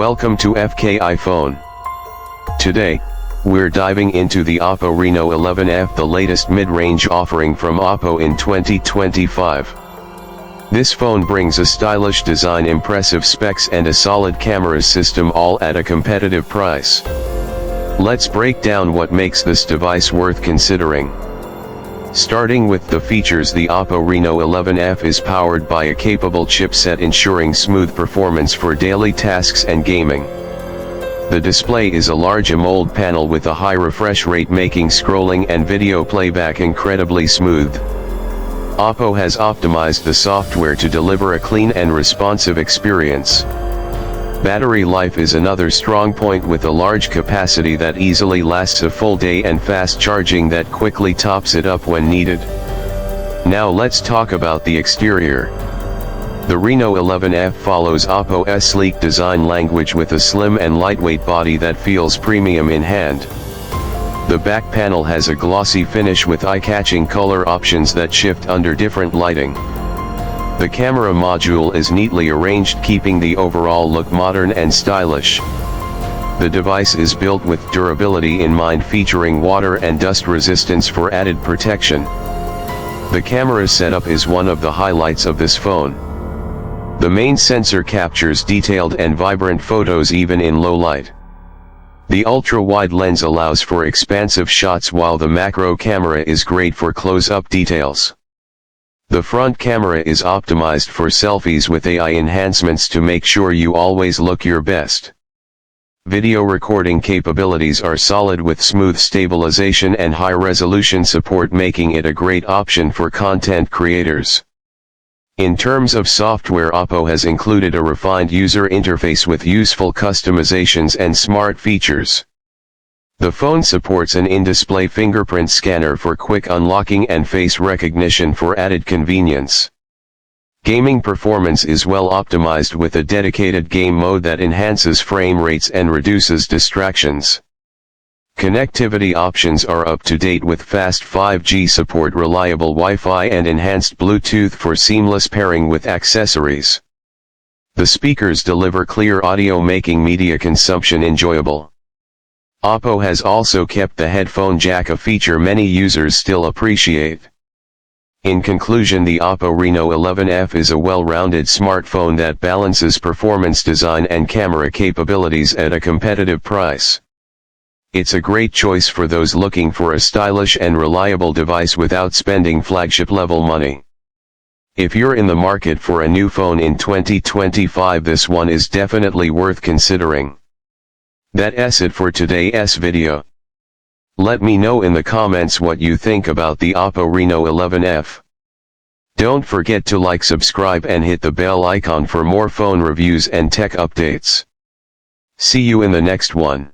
Welcome to FK iPhone. Today, we're diving into the Oppo Reno 11F, the latest mid-range offering from Oppo in 2025. This phone brings a stylish design, impressive specs and a solid camera system, all at a competitive price. Let's break down what makes this device worth considering. Starting with the features, the Oppo Reno 11F is powered by a capable chipset, ensuring smooth performance for daily tasks and gaming. The display is a large AMOLED panel with a high refresh rate, making scrolling and video playback incredibly smooth. Oppo has optimized the software to deliver a clean and responsive experience. Battery life is another strong point, with a large capacity that easily lasts a full day and fast charging that quickly tops it up when needed. Now let's talk about the exterior. The Reno 11F follows Oppo's sleek design language with a slim and lightweight body that feels premium in hand. The back panel has a glossy finish with eye-catching color options that shift under different lighting. The camera module is neatly arranged, keeping the overall look modern and stylish. The device is built with durability in mind, featuring water and dust resistance for added protection. The camera setup is one of the highlights of this phone. The main sensor captures detailed and vibrant photos even in low light. The ultra-wide lens allows for expansive shots, while the macro camera is great for close-up details. The front camera is optimized for selfies with AI enhancements to make sure you always look your best. Video recording capabilities are solid, with smooth stabilization and high-resolution support, making it a great option for content creators. In terms of software, Oppo has included a refined user interface with useful customizations and smart features. The phone supports an in-display fingerprint scanner for quick unlocking and face recognition for added convenience. Gaming performance is well optimized, with a dedicated game mode that enhances frame rates and reduces distractions. Connectivity options are up to date, with fast 5G support, reliable Wi-Fi and enhanced Bluetooth for seamless pairing with accessories. The speakers deliver clear audio, making media consumption enjoyable. Oppo has also kept the headphone jack, a feature many users still appreciate. In conclusion, the Oppo Reno 11F is a well-rounded smartphone that balances performance, design and camera capabilities at a competitive price. It's a great choice for those looking for a stylish and reliable device without spending flagship-level money. If you're in the market for a new phone in 2025, this one is definitely worth considering. That's it for today's video. Let me know in the comments what you think about the Oppo Reno 11F. Don't forget to like, subscribe and hit the bell icon for more phone reviews and tech updates. See you in the next one.